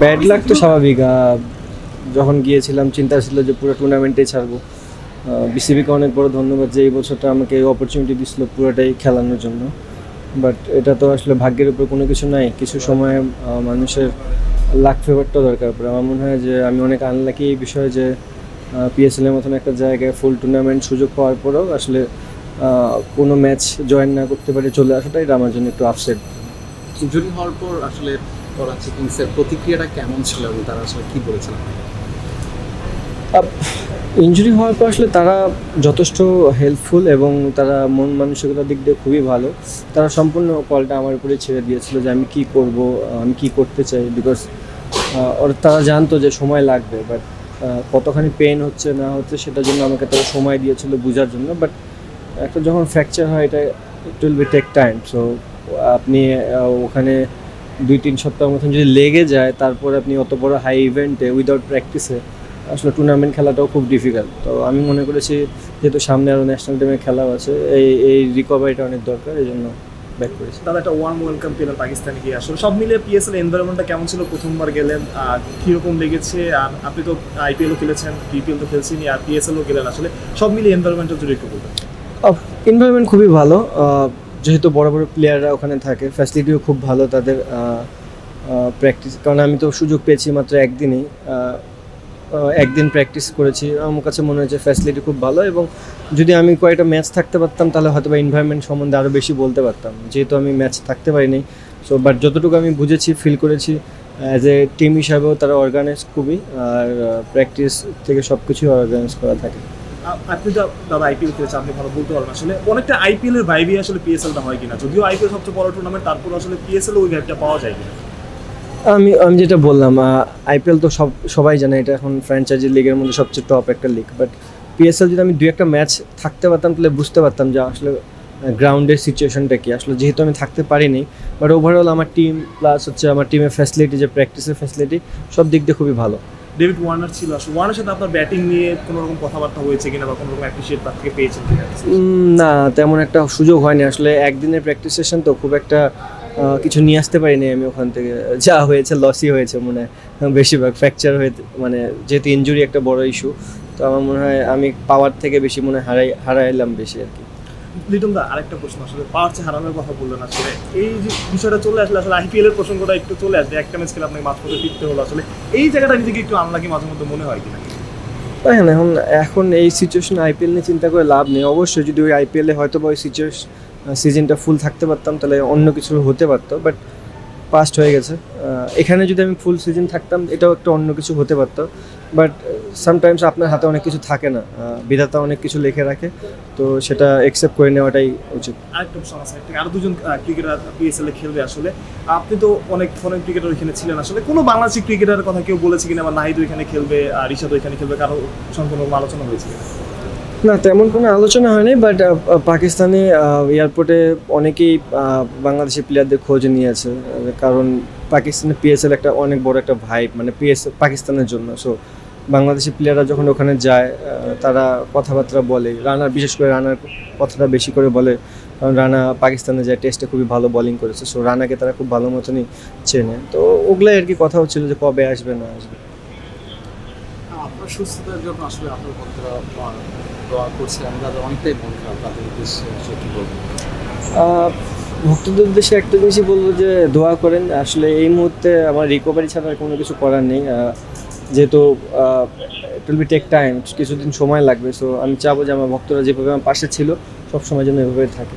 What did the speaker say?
Bad luck তো স্বাভাবিক। যখন গিয়েছিলাম চিন্তা ছিল যে পুরো টুর্নামেন্টেই ছাড়বো। বিসিবিকে অনেক বড় ধন্যবাদ যে এই বছরটা আমাকে এই অপরচুনিটি দিছিল পুরোটাই খেলানোর জন্য। বাট এটা তো আসলে ভাগ্যের উপর কোনো কিছু নাই, কিছু সময় মানুষের লাক ফেভারটা দরকার পড়ে। আমার মনে হয় যে আমি অনেক আনলাকি এই বিষয়ে যে পিএসএলের মতন একটা জায়গায় ফুল টুর্নামেন্ট সুযোগ পাওয়ার পরেও আসলে কোনো ম্যাচ জয়েন না করতে পারে চলে আসাটা এটা আমার জন্য একটু আপসেট। ইনজুরি হওয়ার পর আসলে করাচি কিংসের প্রতিক্রিয়াটা কেমন ছিল এবং তারা আসলে কী বলেছিল? ইনজুরি হওয়ার পর আসলে তারা যথেষ্ট হেল্পফুল এবং তারা মন মানসিকতার দিক দিয়ে খুবই ভালো। তারা সম্পূর্ণ কলটা আমার উপরে ছেড়ে দিয়েছিল যে আমি কী করব, আমি কী করতে চাই। বিকজ তারা জানতো যে সময় লাগবে, বাট কতখানি পেন হচ্ছে না হচ্ছে সেটার জন্য আমাকে তারা সময় দিয়েছিল বোঝার জন্য। বাট একটা যখন ফ্র্যাকচার হয় এটা it will be take time. So আপনি ওখানে 2-3 সপ্তাহ মতন যদি লেগে যায়, তারপর আপনি অত বড় হাই ইভেন্টে উইদাউট প্র্যাকটিসে আসলে টুর্নামেন্ট খেলাটাও খুব ডিফিকাল্ট। তো আমি মনে করেছি যেহেতু সামনে আরও ন্যাশনাল টিমের খেলাও আছে, এই রিকভারিটা অনেক দরকার, এই জন্য ব্যাক করেছি। তাহলে একটা ওয়ার্ম ওয়েলকাম পেলেন পাকিস্তানে গিয়ে। আসলে সব মিলিয়ে পিএসএল এনভায়রনমেন্টটা কেমন ছিল? প্রথমবার গেলেন, কীরকম লেগেছে? আর আপনি তো আইপিএলও খেলেছেন, বিপিএল তো খেলছেনই, আর পিএসএলও গেলেন। আসলে সব মিলিয়ে এনভায়রনমেন্টটা যদি একটু বলবেন। এনভায়রনমেন্ট খুবই ভালো, যেহেতু বড় বড় প্লেয়াররা ওখানে থাকে, ফ্যাসিলিটিও খুব ভালো তাদের। প্র্যাকটিস, কারণ আমি তো সুযোগ পেয়েছি মাত্র একদিনেই, একদিন প্র্যাকটিস করেছি। আমার কাছে মনে হয়েছে ফ্যাসিলিটি খুব ভালো, এবং যদি আমি কয়েকটা ম্যাচ থাকতে পারতাম তাহলে হয়তো বা এনভায়রনমেন্ট সম্বন্ধে আরও বেশি বলতে পারতাম, যেহেতু আমি ম্যাচ থাকতে পারিনি। সো বাট যতটুকু আমি বুঝেছি, ফিল করেছি, অ্যাজ এ টিম হিসাবেও তারা অর্গানাইজ খুবই, আর প্র্যাকটিস থেকে সব কিছুই অর্গানাইজ করা থাকে। আপনি তো দাদা আইপিএল খেলেছেন, আপনি ভালো বলতে পারবেন আসলে অনেকটা আইপিএলের ভাইবই আসলে পিএসএলটা হয় কিনা। যদিও আইপিএল সবচেয়ে বড় টুর্নামেন্ট, তারপর আসলে পিএসএল ওই ভাইবটা পাওয়া যায় কিনা? আমি যেটা বললাম, আইপিএল তো সবাই জানে এটা এখন ফ্র্যাঞ্চাইজি লিগের মধ্যে সবচেয়ে টপ একটা লিগ। বাট পিএসএল যদি আমি 2-1টা ম্যাচ থাকতে পারতাম তাহলে বুঝতে পারতাম যে আসলে গ্রাউন্ডের সিচুয়েশনটা কী। আসলে যেহেতু আমি থাকতে পারিনি, বাট ওভারঅল আমার টিম প্লাস হচ্ছে আমার টিমের ফ্যাসিলিটি, যে প্র্যাকটিসের ফ্যাসিলিটি, সব দিক দিয়ে খুবই ভালো। ডেভিড ওয়ার্নার ছিল, আসলে ওয়ার্নারের সাথে আপনার ব্যাটিং নিয়ে কোনো রকম কথাবার্তা হয়েছে কিনা, বা কোনো রকম অ্যাপ্রিসিয়েট তার থেকে পেয়েছেন কিনা? না, তেমন একটা সুযোগ হয়নি। আসলে একদিনের প্র্যাকটিস সেশন তো খুব একটা কিছু নিয়ে আসতে পারিনি আমি ওখান থেকে। যা হয়েছে লসই হয়েছে মনে হয় বেশিরভাগ। ফ্র্যাকচার হয়ে, মানে যেহেতু ইনজুরি একটা বড় ইস্যু, তো আমার মনে হয় আমি পাওয়ার থেকে বেশি মনে হয় হারাইলাম বেশি আর কি। লিটন দা, আরেকটা প্রশ্ন, আসলে পাওয়ার চেয়ে হারানোর কথা বললেন, আসলে এই যে বিষয়টা চলে আসলে আসলে আইপিএল এর প্রসঙ্গটা একটু চলে আসবে। একটা ম্যাচ খেলে আপনাকে মাঝপথে ফিরতে হলো, আসলে এই জায়গাটা নিজেকে একটু আনলাকি মাঝে মধ্যে মনে হয় কিনা? হ্যাঁ, এখন এই সিচুয়েশন আইপিএল নিয়ে চিন্তা করে লাভ নেই। অবশ্যই যদি ওই আইপিএলে হয়তো বা ওই সিজনটা ফুল থাকতে পারতাম তাহলে অন্য কিছু হতে পারতো, বাট পাস্ট হয়ে গেছে। এখানে যদি আমি ফুল সিজন থাকতাম এটাও একটা অন্য কিছু হতে পারতো। বাট সামটাইমস আপনার হাতে অনেক কিছু থাকে না, বিধাতা অনেক কিছু লিখে রাখে, তো সেটা অ্যাকসেপ্ট করে নেওয়াটাই উচিত। আরেকটা সমস্যা, আরও দুজন ক্রিকেটার পিএসএল এ খেলবে। আসলে আপনি তো অনেক ফরেন ক্রিকেটার ওইখানে ছিলেন, আসলে কোনো বাংলাদেশি ক্রিকেটারের কথা কেউ বলেছে কিনা, বা নাহিদ ওইখানে খেলবে, আর রিশাদ ওইখানে খেলবে, কারো সঙ্গে কোনো আলোচনা হয়েছে? না, তেমন কোনো আলোচনা হয়নি। বাট পাকিস্তানে এয়ারপোর্টে অনেকেই বাংলাদেশি প্লেয়ারদের খোঁজ নিয়েছে, কারণ পাকিস্তানের পিএসএল একটা অনেক বড় একটা ভাইব, মানে পাকিস্তানের জন্য। সো বাংলাদেশি প্লেয়াররা যখন ওখানে যায় তারা কথাবার্তা বলে, বিশেষ করে রানার কথাটা বেশি করে বলে, কারণ রানা পাকিস্তানে যায় টেস্টে খুবই ভালো বোলিং করেছে। সো রানাকে তারা খুব ভালো মতনই চেনে। তো ওগুলাই আর কি কথা হচ্ছিল যে কবে আসবে না আসবে। আপনার সুস্থতার জন্য আসলে আপনার বন্ধুরা দোয়া করছে, আমরা অনেকটাই মন খারাপ, তাদের উদ্দেশ্যে আসলে কী বলবো? ভক্তদের উদ্দেশ্যে একটা জিনিসই বলবো যে দোয়া করেন। আসলে এই মুহূর্তে আমার রিকভারি ছাড়া আর কোনো কিছু করার নেই, যেহেতু it will be take time, কিছুদিন সময় লাগবে। সো আমি চাবো যে আমার ভক্তরা যেভাবে আমার পাশে ছিল সব সময় যেন এভাবে থাকে।